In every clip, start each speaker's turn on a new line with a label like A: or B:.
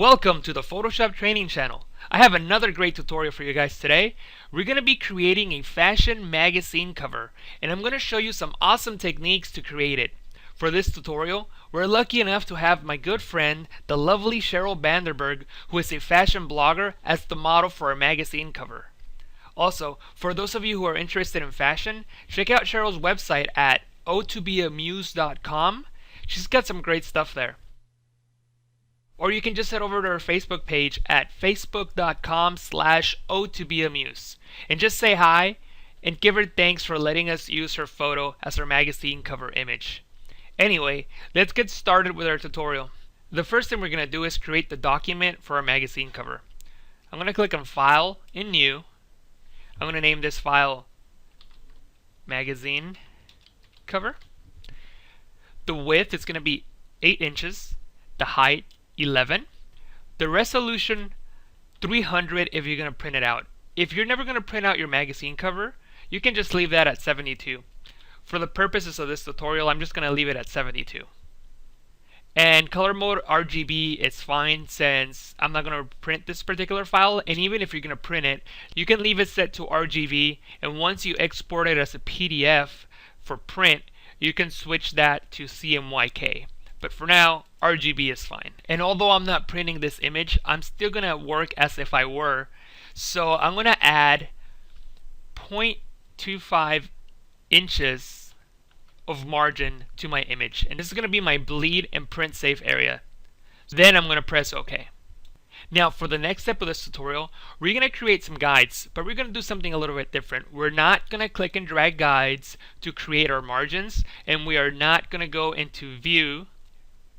A: Welcome to the Photoshop training channel. I have another great tutorial for you guys today. We're going to be creating a fashion magazine cover, and I'm going to show you some awesome techniques to create it. For this tutorial, we're lucky enough to have my good friend, the lovely Cheryl Vanderberg, who is a fashion blogger, as the model for our magazine cover. Also, for those of you who are interested in fashion, check out Cheryl's website at o2beamuse.com. She's got some great stuff there. Or you can just head over to her Facebook page at facebook.com/o2beamuse and just say hi and give her thanks for letting us use her photo as our magazine cover image. Anyway, let's get started with our tutorial. The first thing we're going to do is create the document for our magazine cover. I'm going to click on File in New. I'm going to name this file Magazine Cover. The width is going to be 8 inches. The height 11. The resolution 300 if you're going to print it out. If you're never going to print out your magazine cover, you can just leave that at 72. For the purposes of this tutorial, I'm just going to leave it at 72. And color mode RGB is fine since I'm not going to print this particular file, and even if you're going to print it, you can leave it set to RGB, and once you export it as a PDF for print, you can switch that to CMYK. But for now, RGB is fine. And although I'm not printing this image, I'm still going to work as if I were. So I'm going to add 0.25 inches of margin to my image. And this is going to be my bleed and print safe area. Then I'm going to press OK. Now for the next step of this tutorial, we're going to create some guides, but we're going to do something a little bit different. We're not going to click and drag guides to create our margins, and we are not going to go into View,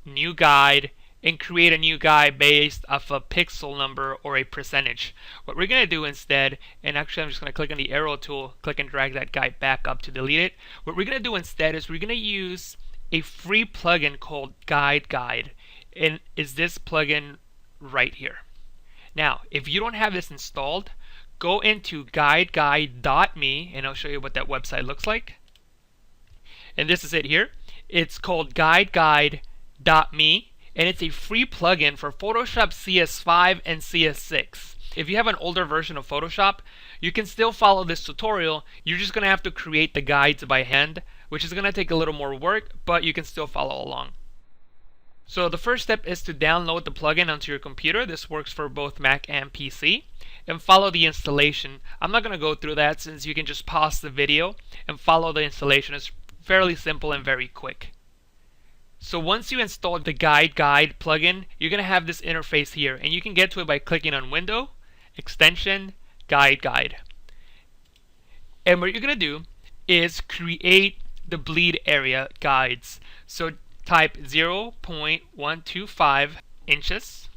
A: New Guide, and create a new guide based off a pixel number or a percentage. What we're going to do instead, and actually I'm just going to click on the arrow tool, click and drag that guide back up to delete it. What we're going to do instead is we're going to use a free plugin called Guide, and is this plugin right here. Now, if you don't have this installed, go into guide.me and I'll show you what that website looks like. And this is it here. It's called guide.me, and it's a free plugin for Photoshop CS5 and CS6. If you have an older version of Photoshop, you can still follow this tutorial. You're just going to have to create the guides by hand, which is going to take a little more work, but you can still follow along. So the first step is to download the plugin onto your computer. This works for both Mac and PC. And follow the installation. I'm not going to go through that since you can just pause the video and follow the installation. It's fairly simple and very quick. So once you install the Guide plugin, you're going to have this interface here, and you can get to it by clicking on Window, Extension, Guide. And what you're going to do is create the bleed area guides. So type 0.125 inches.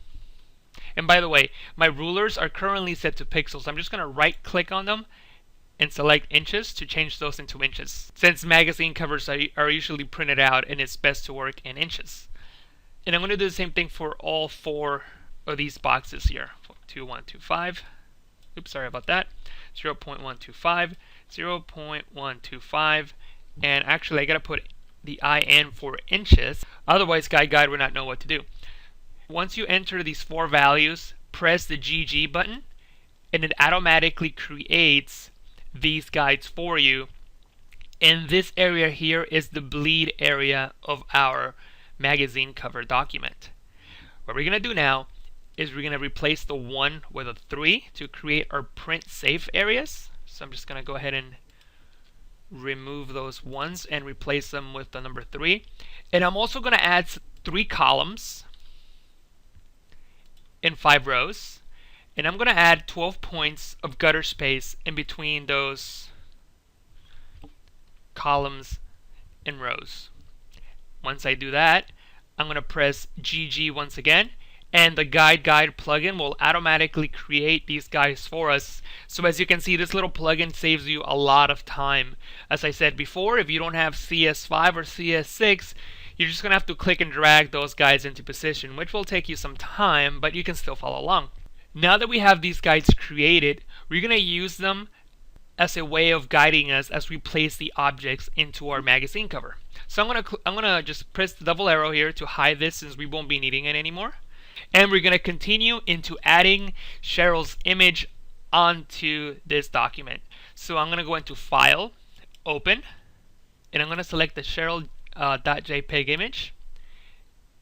A: And by the way, my rulers are currently set to pixels. I'm just going to right click on them and select inches to change those into inches, since magazine covers are usually printed out and it's best to work in inches. And I'm going to do the same thing for all 4 of these boxes here. 0.125, oops, sorry about that, 0.125, 0.125, and actually I got to put the IN for inches, otherwise Guide would not know what to do. Once you enter these 4 values, press the GG button, and it automatically creates these guides for you. And this area here is the bleed area of our magazine cover document. What we're going to do now is we're going to replace the 1 with a 3 to create our print safe areas. So I'm just going to go ahead and remove those 1s and replace them with the number 3. And I'm also going to add 3 columns in 5 rows. And I'm going to add 12 points of gutter space in between those columns and rows. Once I do that, I'm going to press GG once again, and the Guide plugin will automatically create these guides for us. So as you can see, this little plugin saves you a lot of time. As I said before, if you don't have CS5 or CS6, you're just going to have to click and drag those guides into position, which will take you some time, but you can still follow along. Now that we have these guides created, we're going to use them as a way of guiding us as we place the objects into our magazine cover. So I'm gonna just press the double arrow here to hide this since we won't be needing it anymore. And we're going to continue into adding Cheryl's image onto this document. So I'm going to go into File, Open, and I'm going to select the Cheryl.jpg image.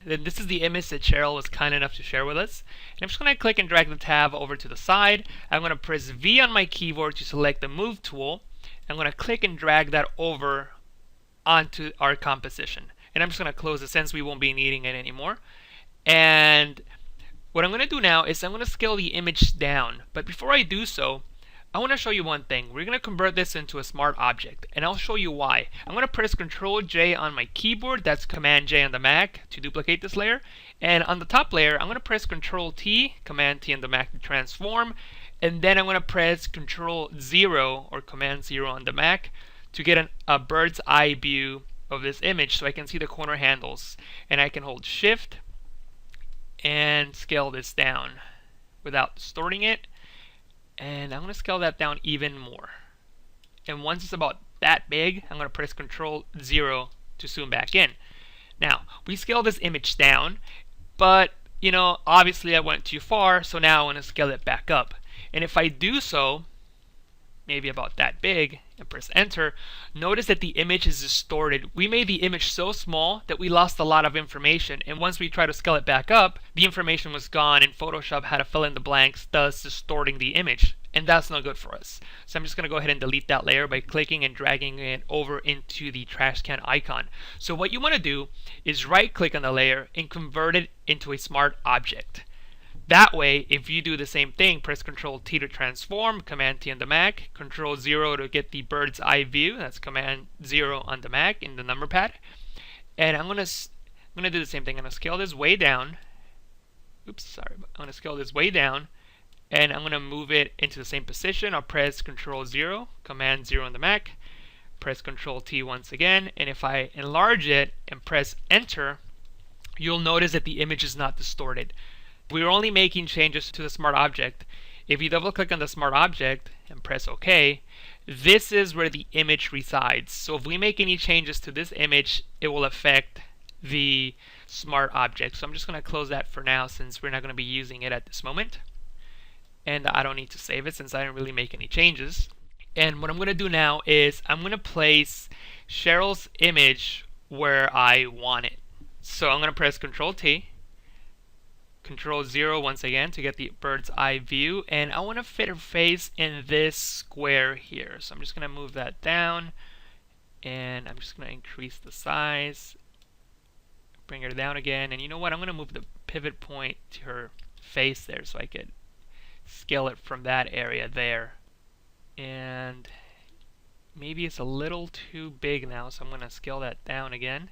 A: Then this is the image that Cheryl was kind enough to share with us. And I'm just going to click and drag the tab over to the side. I'm going to press V on my keyboard to select the Move tool. I'm going to click and drag that over onto our composition. And I'm just going to close it since we won't be needing it anymore. And what I'm going to do now is I'm going to scale the image down. But before I do so, I want to show you one thing. We're going to convert this into a smart object, and I'll show you why. I'm going to press Ctrl J on my keyboard, that's Command J on the Mac to duplicate this layer. And on the top layer, I'm going to press Ctrl T, Command T on the Mac to transform. And then I'm going to press Ctrl 0 or Command 0 on the Mac to get a bird's eye view of this image so I can see the corner handles. And I can hold Shift and scale this down without distorting it. And I'm going to scale that down even more. And once it's about that big, I'm going to press Ctrl 0 to zoom back in. Now, we scale this image down, but obviously I went too far, so now I want to scale it back up. And if I do so, maybe about that big, and press enter, notice that the image is distorted. We made the image so small that we lost a lot of information, and once we try to scale it back up, the information was gone and Photoshop had to fill in the blanks, thus distorting the image. And that's not good for us. So I'm just going to go ahead and delete that layer by clicking and dragging it over into the trash can icon. So what you want to do is right click on the layer and convert it into a smart object. That way, if you do the same thing, press Ctrl T to transform, Command T on the Mac, Ctrl 0 to get the bird's eye view, that's Command 0 on the Mac in the number pad. And I'm gonna do the same thing. I'm gonna scale this way down. Oops, sorry. I'm gonna scale this way down, and I'm gonna move it into the same position. I'll press Ctrl 0, Command 0 on the Mac, press Ctrl T once again, and if I enlarge it and press Enter, you'll notice that the image is not distorted. We're only making changes to the smart object. If you double click on the smart object and press OK, this is where the image resides. So if we make any changes to this image, it will affect the smart object. So I'm just going to close that for now since we're not going to be using it at this moment. And I don't need to save it since I didn't really make any changes. And what I'm going to do now is I'm going to place Cheryl's image where I want it. So I'm going to press Ctrl T. Ctrl 0 once again to get the bird's eye view, and I want to fit her face in this square here. So I'm just going to move that down, and I'm just going to increase the size, bring her down again, and you know what, I'm going to move the pivot point to her face there so I could scale it from that area there. And maybe it's a little too big now, so I'm going to scale that down again.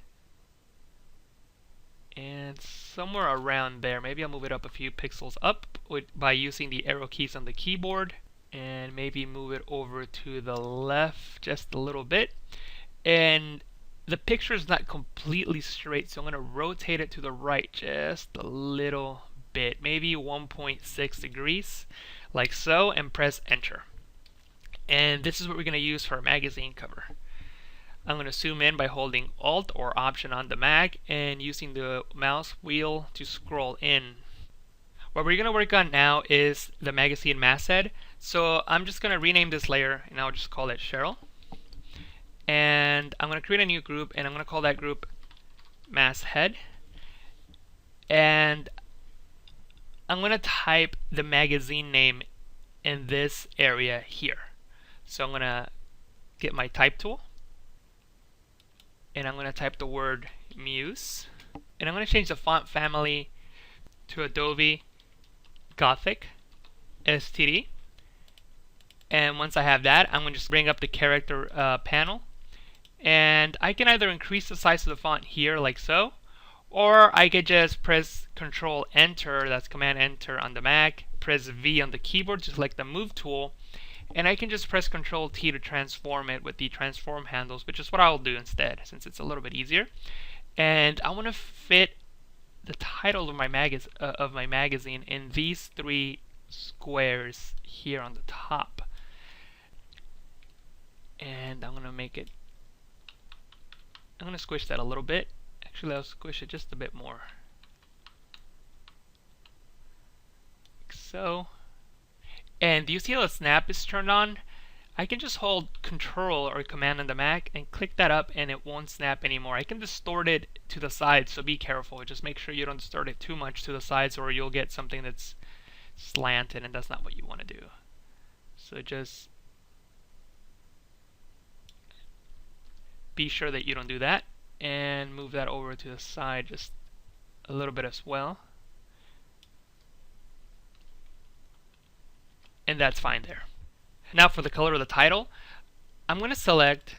A: And somewhere around there, maybe I'll move it up a few pixels up by using the arrow keys on the keyboard, and maybe move it over to the left just a little bit. And the picture is not completely straight, so I'm going to rotate it to the right just a little bit, maybe 1.6 degrees, like so, and press enter. And this is what we're going to use for our magazine cover. I'm going to zoom in by holding Alt or Option on the Mac and using the mouse wheel to scroll in. What we're going to work on now is the magazine masthead. So I'm just going to rename this layer and I'll just call it Cheryl. And I'm going to create a new group and I'm going to call that group masthead. And I'm going to type the magazine name in this area here. So I'm going to get my type tool. And I'm going to type the word Muse. And I'm going to change the font family to Adobe Gothic STD. And once I have that, I'm going to just bring up the character panel. And I can either increase the size of the font here like so, or I could just press Control Enter, that's Command Enter on the Mac, press V on the keyboard to select the Move tool, and I can just press Control T to transform it with the transform handles, which is what I'll do instead, since it's a little bit easier. And I want to fit the title of my magazine in these three squares here on the top. And I'm going to squish that a little bit. Actually, I'll squish it just a bit more. so. And do you see how the snap is turned on? I can just hold Control or Command on the Mac and click that up and it won't snap anymore. I can distort it to the sides, so be careful. Just make sure you don't distort it too much to the sides or you'll get something that's slanted, and that's not what you want to do. So just be sure that you don't do that, and move that over to the side just a little bit as well. And that's fine there. Now for the color of the title, I'm going to select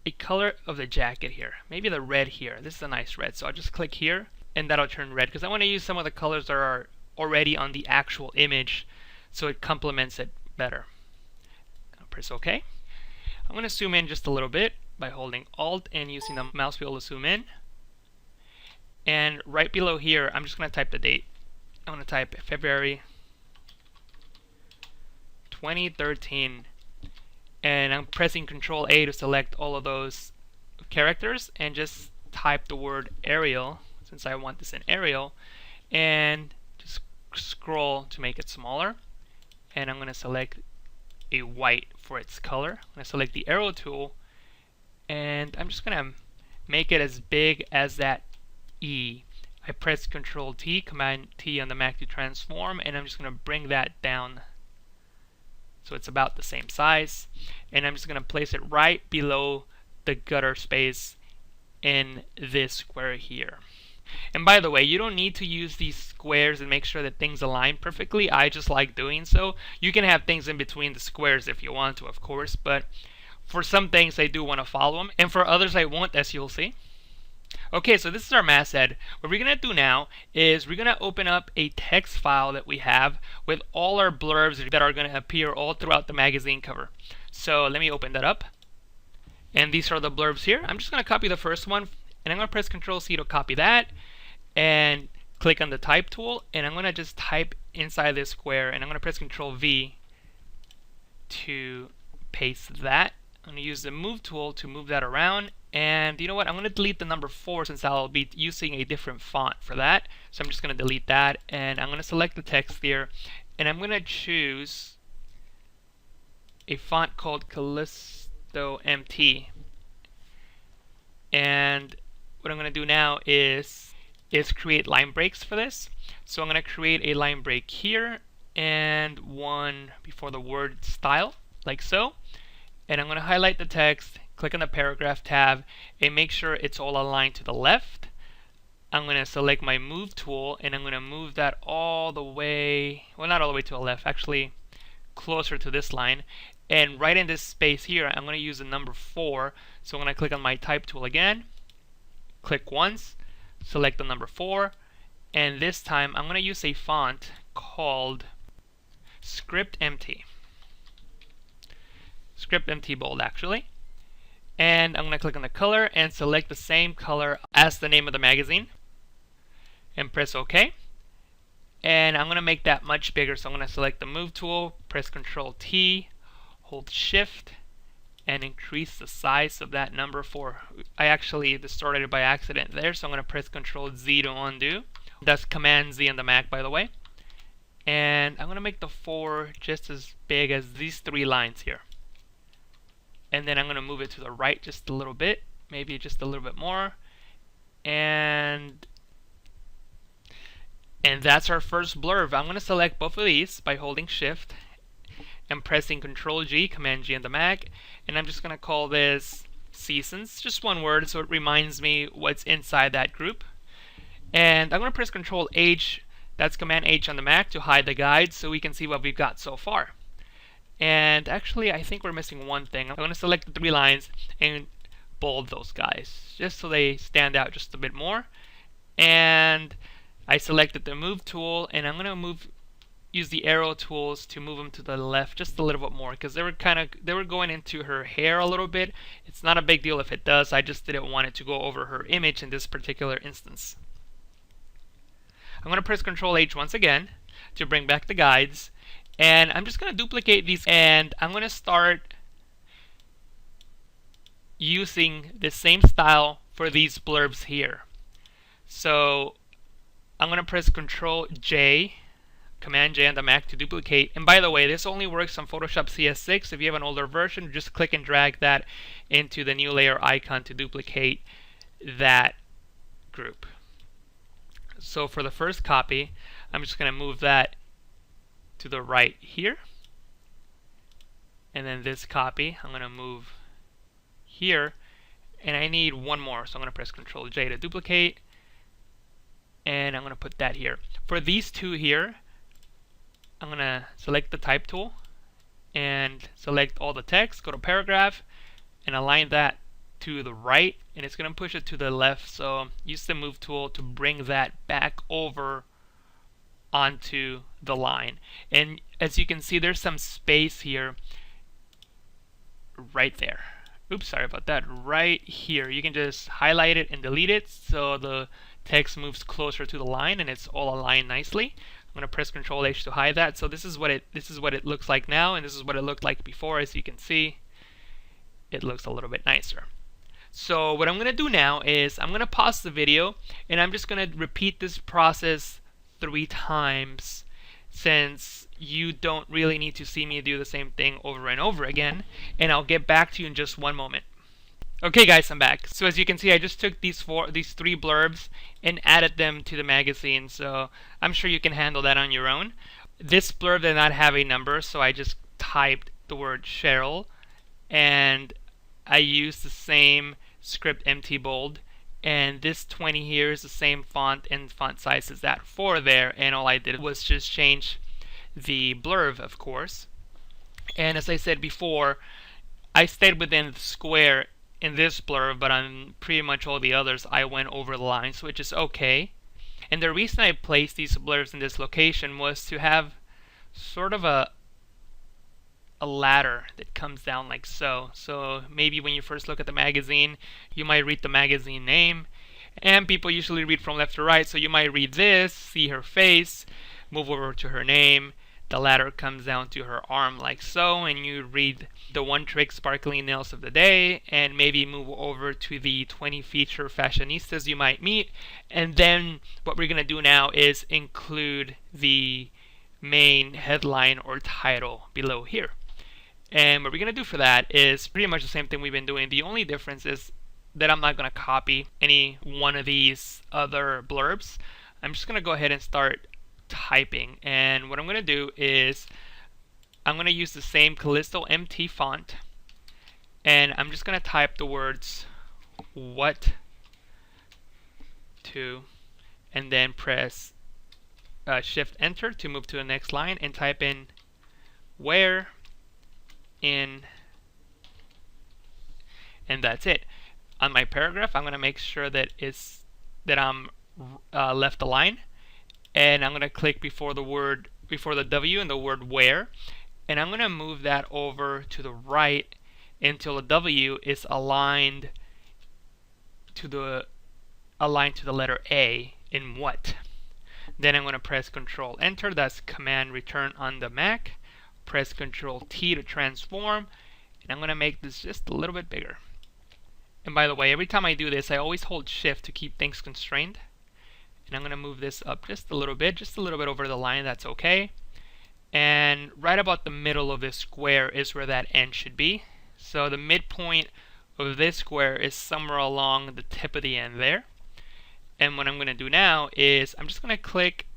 A: a color of the jacket here. Maybe the red here. This is a nice red, so I'll just click here and that'll turn red because I want to use some of the colors that are already on the actual image so it complements it better. I'll press OK. I'm going to zoom in just a little bit by holding Alt and using the mouse wheel to zoom in. And right below here, I'm just going to type the date. I'm going to type February 2013, and I'm pressing Control A to select all of those characters and just type the word Arial, since I want this in Arial, and just scroll to make it smaller. And I'm going to select a white for its color. I'm going to select the arrow tool, and I'm just going to make it as big as that E. I press Control T, Command T on the Mac to transform, and I'm just going to bring that down so it's about the same size, and I'm just going to place it right below the gutter space in this square here. And by the way, you don't need to use these squares and make sure that things align perfectly. I just like doing so. You can have things in between the squares if you want to, of course, but for some things I do want to follow them, and for others I won't, as you'll see. Okay, so this is our masthead. What we're going to do now is we're going to open up a text file that we have with all our blurbs that are going to appear all throughout the magazine cover. So let me open that up. And these are the blurbs here. I'm just going to copy the first one, and I'm going to press Control C to copy that, and click on the type tool, and I'm going to just type inside this square, and I'm going to press Control V to paste that. I'm going to use the move tool to move that around. And you know what? I'm going to delete the number 4 since I'll be using a different font for that. So I'm just going to delete that, and I'm going to select the text here, and I'm going to choose a font called Callisto MT. And what I'm going to do now is create line breaks for this. So I'm going to create a line break here and one before the word style, like so. And I'm going to highlight the text, click on the paragraph tab, and make sure it's all aligned to the left. I'm going to select my move tool, and I'm going to move that all the way, well, not all the way to the left, actually closer to this line. And right in this space here, I'm going to use the number 4. So I'm going to click on my type tool again, click once, select the number 4, and this time I'm going to use a font called Script MT. Script MT bold, actually. And I'm going to click on the color and select the same color as the name of the magazine and press OK. And I'm going to make that much bigger, so I'm going to select the move tool, press Control T, hold Shift, and increase the size of that number 4. I actually distorted it by accident there, so I'm going to press Control Z to undo. That's Command Z on the Mac, by the way. And I'm going to make the 4 just as big as these 3 lines here. And then I'm going to move it to the right just a little bit, maybe just a little bit more. And that's our first blurb. I'm going to select both of these by holding Shift and pressing Control G, Command G on the Mac. And I'm just going to call this Seasons, just one word, so it reminds me what's inside that group. And I'm going to press Control H, that's Command H on the Mac, to hide the guide so we can see what we've got so far. And actually, I think we're missing one thing. I'm going to select the 3 lines and bold those guys, just so they stand out just a bit more. And I selected the move tool, and I'm going to use the arrow tools to move them to the left just a little bit more, because they were going into her hair a little bit. It's not a big deal if it does. I just didn't want it to go over her image in this particular instance. I'm going to press Control H once again to bring back the guides. And I'm just going to duplicate these, and I'm going to start using the same style for these blurbs here. So I'm going to press Control J, Command J on the Mac to duplicate. And by the way, this only works on Photoshop CS6. If you have an older version, just click and drag that into the new layer icon to duplicate that group. So for the first copy, I'm just going to move that to the right here. And then this copy, I'm going to move here. And I need one more, so I'm going to press Control J to duplicate. And I'm going to put that here. For these two here, I'm going to select the type tool and select all the text, go to paragraph, and align that to the right, and it's going to push it to the left. So use the move tool to bring that back over onto the line. And as you can see, there's some space here right there. Oops, sorry about that. Right here. You can just highlight it and delete it so the text moves closer to the line and it's all aligned nicely. I'm going to press Control H to hide that. So this is what it looks like now, and this is what it looked like before. As you can see, it looks a little bit nicer. So what I'm going to do now is I'm going to pause the video and I'm just going to repeat this process 3 times, since you don't really need to see me do the same thing over and over again, and I'll get back to you in just one moment. Okay guys, I'm back. So as you can see, I just took these 3 blurbs and added them to the magazine, so I'm sure you can handle that on your own. This blurb did not have a number, so I just typed the word Cheryl, and I used the same script MT bold, and this 20 here is the same font and font size as that 4 there, and all I did was just change the blurb, of course. And as I said before, I stayed within the square in this blurb, but on pretty much all the others I went over the line, so which is okay. And the reason I placed these blurbs in this location was to have sort of a ladder that comes down like so. So maybe when you first look at the magazine, you might read the magazine name, and people usually read from left to right, so you might read this, see her face, move over to her name, the ladder comes down to her arm like so, and you read the one trick sparkling nails of the day, and maybe move over to the 20 feature fashionistas you might meet. And then what we're going to do now is include the main headline or title below here. And what we're going to do for that is pretty much the same thing we've been doing. The only difference is that I'm not going to copy any one of these other blurbs. I'm just going to go ahead and start typing. And what I'm going to do is I'm going to use the same Callisto MT font, and I'm just going to type the words what to, and then press Shift Enter to move to the next line and type in where in, and that's it. On my paragraph, I'm going to make sure that I'm left align, and I'm going to click before the W and the word where, and I'm going to move that over to the right until the W is aligned to the letter A in what. Then I'm going to press Control Enter. That's Command Return on the Mac. Press Control T to transform, and I'm going to make this just a little bit bigger. And by the way, every time I do this, I always hold Shift to keep things constrained. And I'm going to move this up just a little bit over the line. That's okay. And right about the middle of this square is where that end should be. So the midpoint of this square is somewhere along the tip of the end there. And what I'm going to do now is I'm just going to click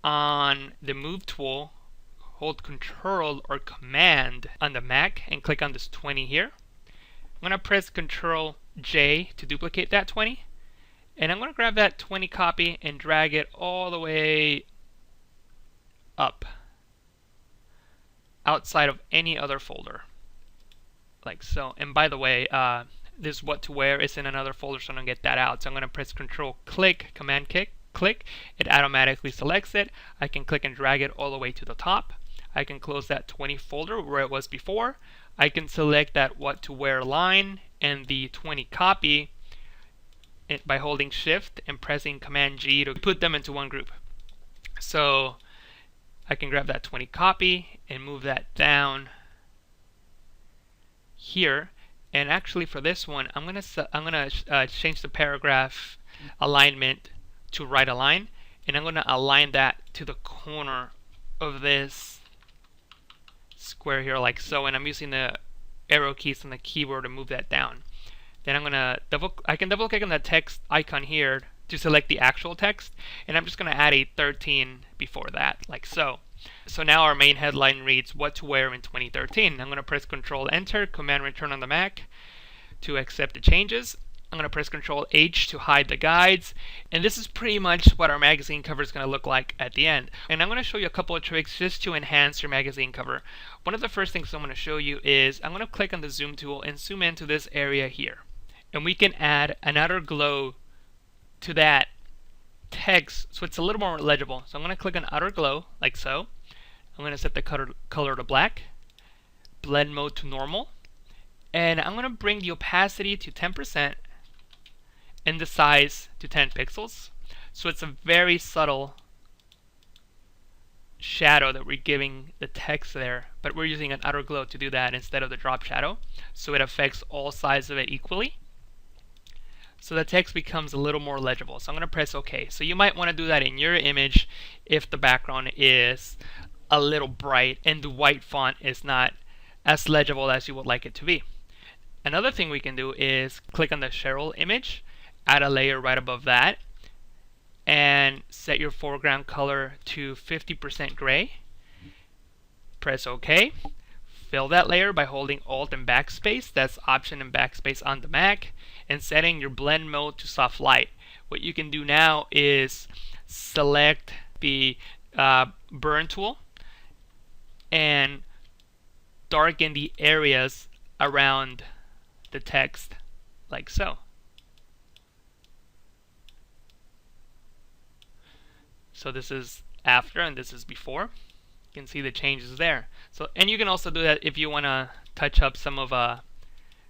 A: on the Move tool, hold Control or Command on the Mac, and click on this 20 here. I'm going to press Control J to duplicate that 20. And I'm going to grab that 20 copy and drag it all the way up outside of any other folder, like so. And by the way, this what to wear is in another folder, so I'm going to get that out. So I'm going to press Control click, Command click. It automatically selects it. I can click and drag it all the way to the top. I can close that 20 folder where it was before. I can select that what to wear line and the 20 copy by holding Shift and pressing Command G to put them into one group. So I can grab that 20 copy and move that down here. And actually for this one, I'm gonna change the paragraph alignment to right align. and I'm going to align that to the corner of this square here like so, and I'm using the arrow keys on the keyboard to move that down. Then I'm going to I can double click on the text icon here to select the actual text, and I'm just going to add a 13 before that like so. So now our main headline reads what to wear in 2013. I'm going to press Control Enter, Command Return on the Mac to accept the changes. I'm going to press Control H to hide the guides, and this is pretty much what our magazine cover is going to look like at the end. And I'm going to show you a couple of tricks just to enhance your magazine cover. One of the first things I'm going to show you is I'm going to click on the zoom tool and zoom into this area here, and we can add an outer glow to that text so it's a little more legible. So I'm going to click on outer glow like so. I'm going to set the color to black, blend mode to normal, and I'm going to bring the opacity to 10% and the size to 10 pixels. So it's a very subtle shadow that we're giving the text there, but we're using an outer glow to do that instead of the drop shadow, so it affects all sides of it equally. So the text becomes a little more legible. So I'm going to press OK. So you might want to do that in your image if the background is a little bright and the white font is not as legible as you would like it to be. Another thing we can do is click on the Cheryl image, add a layer right above that, and set your foreground color to 50% gray. Press OK. Fill that layer by holding Alt and Backspace. That's Option and Backspace on the Mac, and setting your blend mode to soft light. What you can do now is select the burn tool and darken the areas around the text like so. So this is after and this is before. You can see the changes there. So, and you can also do that if you want to touch up some of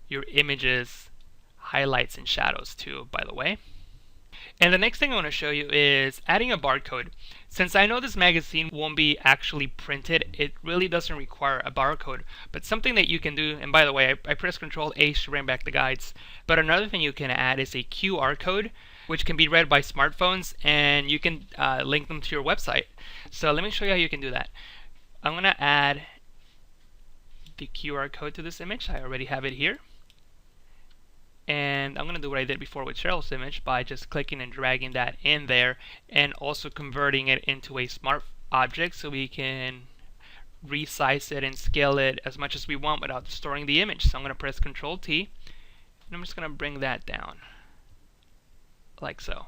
A: your image's highlights and shadows too, by the way. And the next thing I want to show you is adding a barcode. Since I know this magazine won't be actually printed, it really doesn't require a barcode. But something that you can do, and by the way, I press Control H to bring back the guides, but another thing you can add is a QR code, which can be read by smartphones, and you can link them to your website. So let me show you how you can do that. I'm going to add the QR code to this image. I already have it here. And I'm going to do what I did before with Cheryl's image by just clicking and dragging that in there, and also converting it into a smart object so we can resize it and scale it as much as we want without distorting the image. So I'm going to press Control T, and I'm just going to bring that down like so.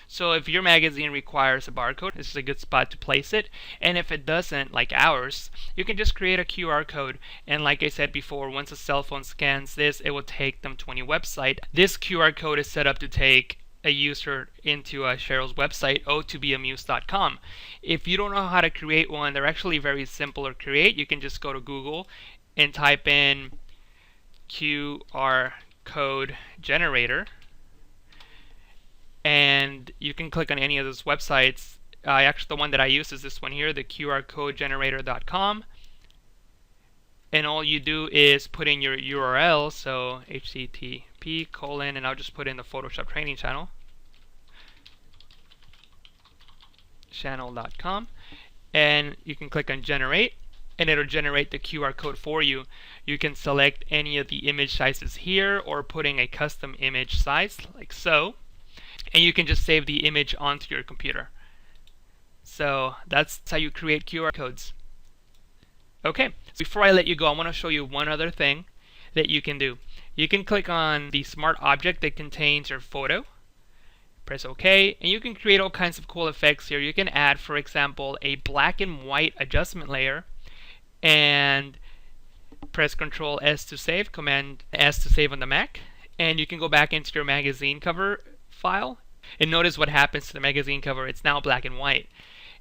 A: So if your magazine requires a barcode, this is a good spot to place it. And if it doesn't, like ours, you can just create a QR code. And like I said before, once a cell phone scans this, it will take them to any website. This QR code is set up to take a user into Cheryl's website, o2beamused.com. If you don't know how to create one, they're actually very simple to create. You can just go to Google and type in QR code generator, and you can click on any of those websites. Actually, the one that I use is this one here, the qrcodegenerator.com. And all you do is put in your URL, so http:// and I'll just put in the Photoshop training channel.com, and you can click on generate, and it'll generate the QR code for you. You can select any of the image sizes here, or put in a custom image size like so, and you can just save the image onto your computer. So that's how you create QR codes. Okay, so before I let you go, I want to show you one other thing that you can do. You can click on the smart object that contains your photo, press OK, and you can create all kinds of cool effects here. You can add, for example, a black and white adjustment layer, and press Control S to save, Command S to save on the Mac, and you can go back into your magazine cover file, and notice what happens to the magazine cover. It's now black and white.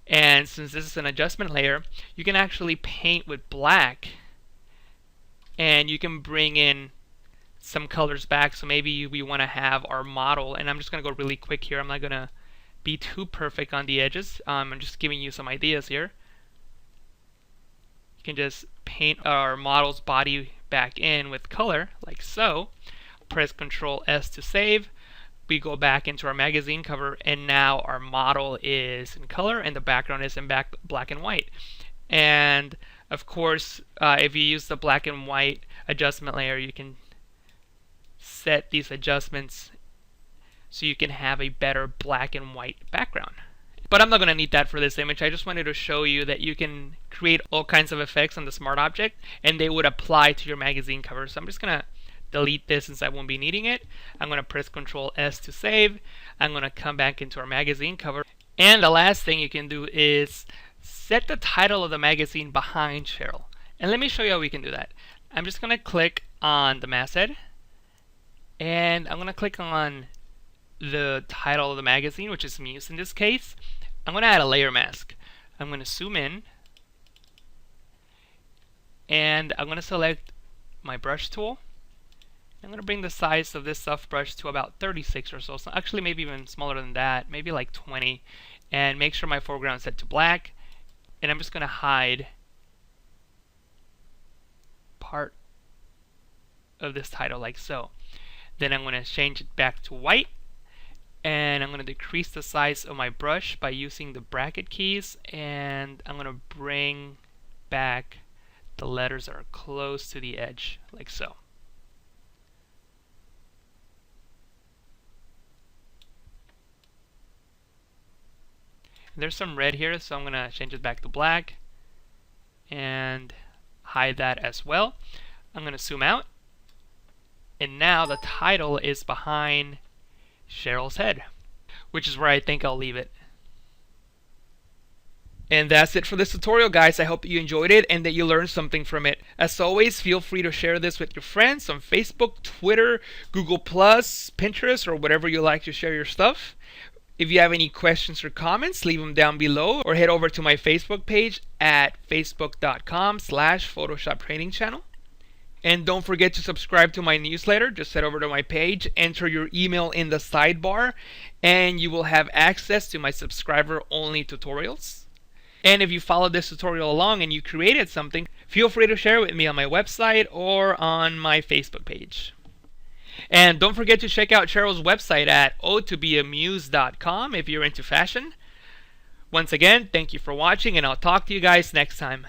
A: And since this is an adjustment layer, you can actually paint with black, and you can bring in some colors back. So maybe we want to have our model, and I'm just going to go really quick here. I'm not going to be too perfect on the edges. I'm just giving you some ideas here. You can just paint our model's body back in with color like so. Press Control S to save. we go back into our magazine cover, and now our model is in color and the background is in black and white. And of course, if you use the black and white adjustment layer, you can set these adjustments so you can have a better black and white background. But I'm not going to need that for this image. I just wanted to show you that you can create all kinds of effects on the smart object and they would apply to your magazine cover. So I'm just going to delete this since I won't be needing it. I'm going to press Ctrl S to save. I'm going to come back into our magazine cover. And the last thing you can do is set the title of the magazine behind Cheryl. And let me show you how we can do that. I'm just going to click on the masthead and I'm going to click on the title of the magazine, which is Muse in this case. I'm going to add a layer mask. I'm going to zoom in and I'm going to select my brush tool. I'm going to bring the size of this soft brush to about 36 or so. So actually maybe even smaller than that, maybe like 20. And make sure my foreground is set to black. And I'm just going to hide part of this title like so. Then I'm going to change it back to white. And I'm going to decrease the size of my brush by using the bracket keys, and I'm going to bring back the letters that are close to the edge, like so. And there's some red here, so I'm going to change it back to black and hide that as well. I'm going to zoom out, and now the title is behind Cheryl's head, which is where I think I'll leave it. And that's it for this tutorial, guys. I hope that you enjoyed it and that you learned something from it. As always, feel free to share this with your friends on Facebook, Twitter, Google+, Pinterest, or whatever you like to share your stuff. If you have any questions or comments, leave them down below or head over to my Facebook page at facebook.com/Photoshop Training Channel. And don't forget to subscribe to my newsletter. Just head over to my page, enter your email in the sidebar, and you will have access to my subscriber-only tutorials. And if you followed this tutorial along and you created something, feel free to share it with me on my website or on my Facebook page. And don't forget to check out Cheryl's website at ohtobeamuse.com if you're into fashion. Once again, thank you for watching, and I'll talk to you guys next time.